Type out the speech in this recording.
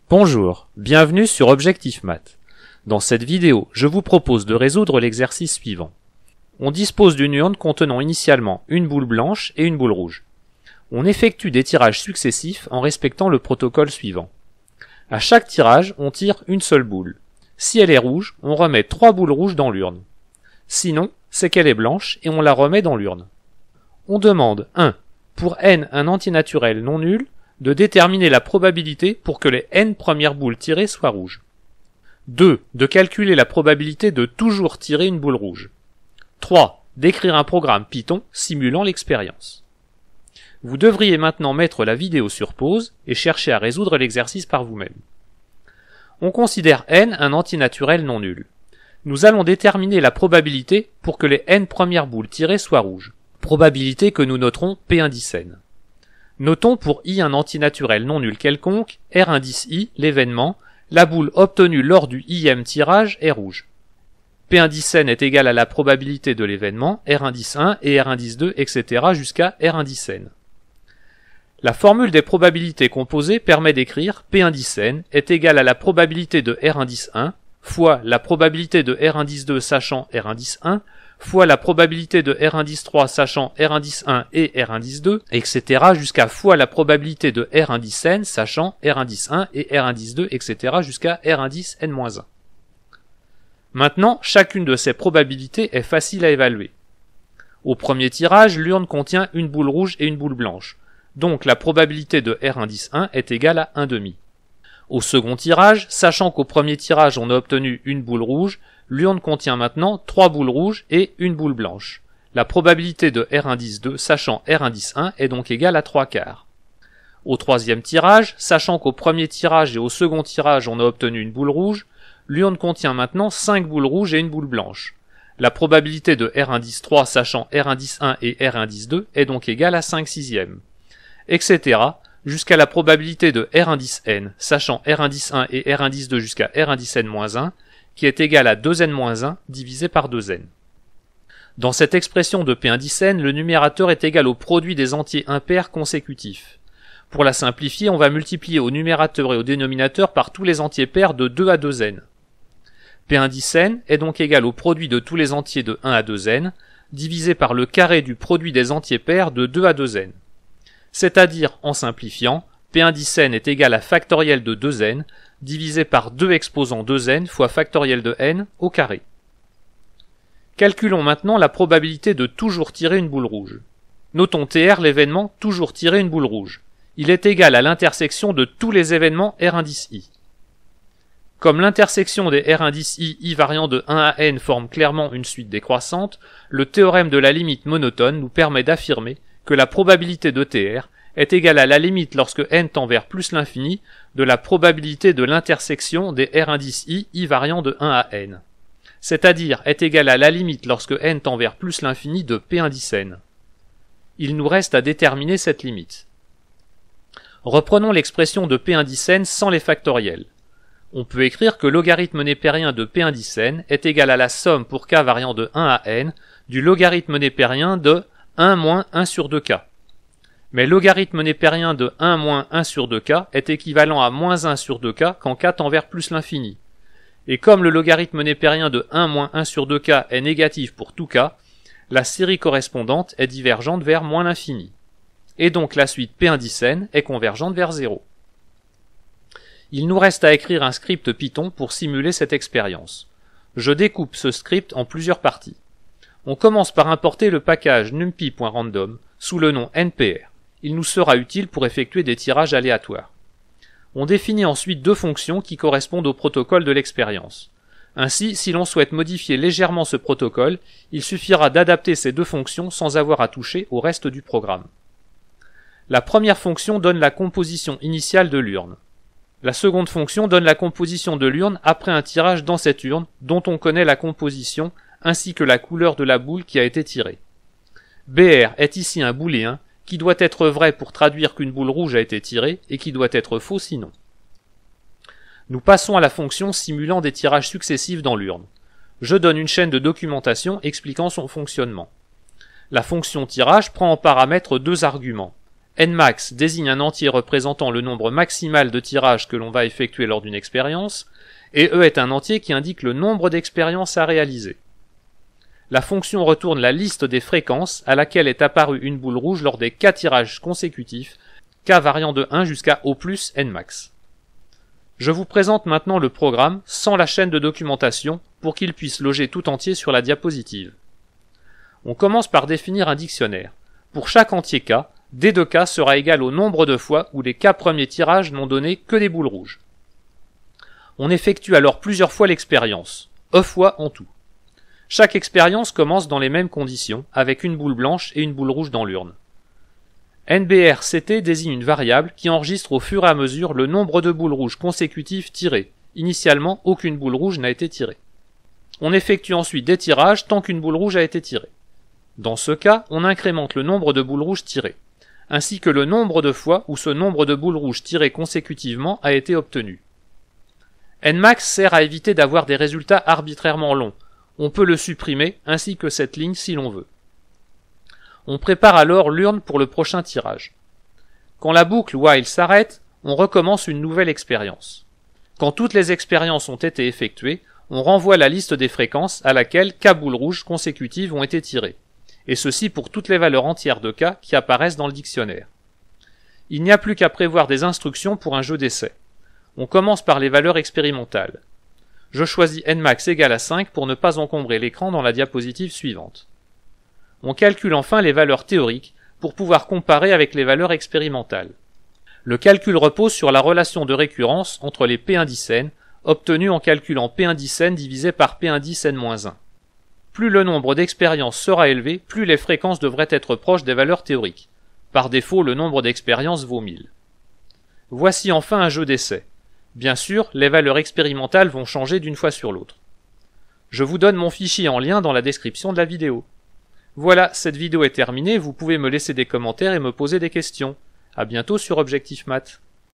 Bonjour, bienvenue sur Objectif Math. Dans cette vidéo, je vous propose de résoudre l'exercice suivant. On dispose d'une urne contenant initialement une boule blanche et une boule rouge. On effectue des tirages successifs en respectant le protocole suivant. À chaque tirage, on tire une seule boule. Si elle est rouge, on remet 3 boules rouges dans l'urne. Sinon, c'est qu'elle est blanche et on la remet dans l'urne. On demande 1. Pour n un antinaturel non nul, de déterminer la probabilité pour que les n premières boules tirées soient rouges. 2. De calculer la probabilité de toujours tirer une boule rouge. 3. D'écrire un programme Python simulant l'expérience. Vous devriez maintenant mettre la vidéo sur pause et chercher à résoudre l'exercice par vous-même. On considère n un antinaturel non nul. Nous allons déterminer la probabilité pour que les n premières boules tirées soient rouges. Probabilité que nous noterons P indice n. Notons pour i un antinaturel non nul quelconque, R indice i, l'événement, la boule obtenue lors du ième tirage est rouge. P indice n est égal à la probabilité de l'événement, R indice 1 et R indice 2, etc. jusqu'à R indice n. La formule des probabilités composées permet d'écrire P indice n est égal à la probabilité de R indice 1 fois la probabilité de R indice 2 sachant R indice 1 fois la probabilité de R indice 3 sachant R indice 1 et R indice 2, etc. jusqu'à fois la probabilité de R indice n sachant R indice 1 et R indice 2, etc. jusqu'à R indice n-1. Maintenant, chacune de ces probabilités est facile à évaluer. Au premier tirage, l'urne contient une boule rouge et une boule blanche, donc la probabilité de R indice 1 est égale à 1,5. Au second tirage, sachant qu'au premier tirage on a obtenu une boule rouge, l'urne contient maintenant 3 boules rouges et une boule blanche. La probabilité de R indice 2 sachant R indice 1 est donc égale à 3/4. Au troisième tirage, sachant qu'au premier tirage et au second tirage on a obtenu une boule rouge, l'urne contient maintenant 5 boules rouges et une boule blanche. La probabilité de R indice 3 sachant R indice 1 et R indice 2 est donc égale à 5/6, etc. jusqu'à la probabilité de R indice n sachant R indice 1 et R indice 2 jusqu'à R indice n-1 qui est égal à 2n-1 divisé par 2n. Dans cette expression de P indice n, le numérateur est égal au produit des entiers impairs consécutifs. Pour la simplifier, on va multiplier au numérateur et au dénominateur par tous les entiers pairs de 2 à 2n. P indice n est donc égal au produit de tous les entiers de 1 à 2n, divisé par le carré du produit des entiers pairs de 2 à 2n. C'est-à-dire, en simplifiant, P indice n est égal à factoriel de 2n, divisé par 2 exposant 2n fois factoriel de n au carré. Calculons maintenant la probabilité de toujours tirer une boule rouge. Notons TR l'événement toujours tirer une boule rouge. Il est égal à l'intersection de tous les événements R indice i. Comme l'intersection des R indice i variant de 1 à n forme clairement une suite décroissante, le théorème de la limite monotone nous permet d'affirmer que la probabilité de TR est égale à la limite lorsque n tend vers plus l'infini de la probabilité de l'intersection des R indice i variant de 1 à n, c'est-à-dire est égale à la limite lorsque n tend vers plus l'infini de P indice n. Il nous reste à déterminer cette limite. Reprenons l'expression de P indice n sans les factoriels. On peut écrire que logarithme népérien de P indice n est égal à la somme pour k variant de 1 à n du logarithme népérien de 1 moins 1 sur 2k. Mais logarithme népérien de 1 moins 1 sur 2k est équivalent à moins 1 sur 2k quand k tend vers plus l'infini. Et comme le logarithme népérien de 1 moins 1 sur 2k est négatif pour tout k, la série correspondante est divergente vers moins l'infini. Et donc la suite P indice n est convergente vers 0. Il nous reste à écrire un script Python pour simuler cette expérience. Je découpe ce script en plusieurs parties. On commence par importer le package numpy.random sous le nom npr. Il nous sera utile pour effectuer des tirages aléatoires. On définit ensuite deux fonctions qui correspondent au protocole de l'expérience. Ainsi, si l'on souhaite modifier légèrement ce protocole, il suffira d'adapter ces deux fonctions sans avoir à toucher au reste du programme. La première fonction donne la composition initiale de l'urne. La seconde fonction donne la composition de l'urne après un tirage dans cette urne dont on connaît la composition ainsi que la couleur de la boule qui a été tirée. BR est ici un booléen qui doit être vrai pour traduire qu'une boule rouge a été tirée et qui doit être faux sinon. Nous passons à la fonction simulant des tirages successifs dans l'urne. Je donne une chaîne de documentation expliquant son fonctionnement. La fonction tirage prend en paramètre deux arguments, Nmax désigne un entier représentant le nombre maximal de tirages que l'on va effectuer lors d'une expérience, et E est un entier qui indique le nombre d'expériences à réaliser. La fonction retourne la liste des fréquences à laquelle est apparue une boule rouge lors des k tirages consécutifs, k variant de 1 jusqu'à O plus Nmax. Je vous présente maintenant le programme sans la chaîne de documentation pour qu'il puisse loger tout entier sur la diapositive. On commence par définir un dictionnaire. Pour chaque entier k, d de k sera égal au nombre de fois où les k premiers tirages n'ont donné que des boules rouges. On effectue alors plusieurs fois l'expérience, E fois en tout. Chaque expérience commence dans les mêmes conditions, avec une boule blanche et une boule rouge dans l'urne. NBRCT désigne une variable qui enregistre au fur et à mesure le nombre de boules rouges consécutives tirées. Initialement, aucune boule rouge n'a été tirée. On effectue ensuite des tirages tant qu'une boule rouge a été tirée. Dans ce cas, on incrémente le nombre de boules rouges tirées, ainsi que le nombre de fois où ce nombre de boules rouges tirées consécutivement a été obtenu. Nmax sert à éviter d'avoir des résultats arbitrairement longs. On peut le supprimer, ainsi que cette ligne si l'on veut. On prépare alors l'urne pour le prochain tirage. Quand la boucle while s'arrête, on recommence une nouvelle expérience. Quand toutes les expériences ont été effectuées, on renvoie la liste des fréquences à laquelle k boules rouges consécutives ont été tirées, et ceci pour toutes les valeurs entières de k qui apparaissent dans le dictionnaire. Il n'y a plus qu'à prévoir des instructions pour un jeu d'essai. On commence par les valeurs expérimentales. Je choisis Nmax égale à 5 pour ne pas encombrer l'écran dans la diapositive suivante. On calcule enfin les valeurs théoriques pour pouvoir comparer avec les valeurs expérimentales. Le calcul repose sur la relation de récurrence entre les p1 n obtenue en calculant p1 n divisé par p1 n-1. Plus le nombre d'expériences sera élevé, plus les fréquences devraient être proches des valeurs théoriques. Par défaut, le nombre d'expériences vaut 1000. Voici enfin un jeu d'essai. Bien sûr, les valeurs expérimentales vont changer d'une fois sur l'autre. Je vous donne mon fichier en lien dans la description de la vidéo. Voilà, cette vidéo est terminée, vous pouvez me laisser des commentaires et me poser des questions. À bientôt sur Objectif Math.